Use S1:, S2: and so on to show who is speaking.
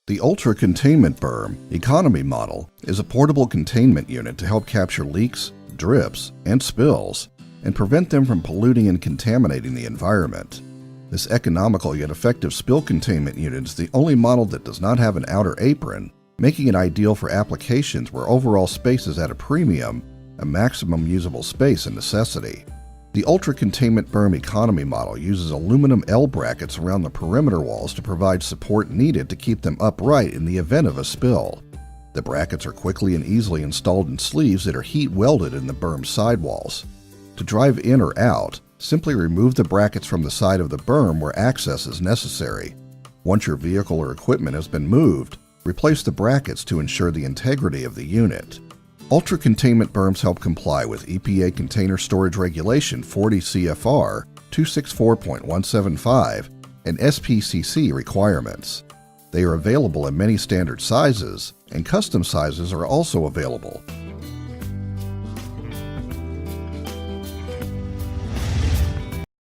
S1: The Ultra-Containment Berm economy model is a portable containment unit to help capture leaks, drips, and spills, and prevent them from polluting and contaminating the environment. This economical yet effective spill containment unit is the only model that does not have an outer apron, making it ideal for applications where overall space is at a premium, a maximum usable space a necessity. The Ultra-Containment Berm economy model uses aluminum L brackets around the perimeter walls to provide support needed to keep them upright in the event of a spill. The brackets are quickly and easily installed in sleeves that are heat welded in the berm sidewalls. To drive in or out, simply remove the brackets from the side of the berm where access is necessary. Once your vehicle or equipment has been moved, replace the brackets to ensure the integrity of the unit. Ultra-Containment Berms help comply with EPA Container Storage Regulation 40 CFR 264.175 and SPCC requirements. They are available in many standard sizes, and custom sizes are also available.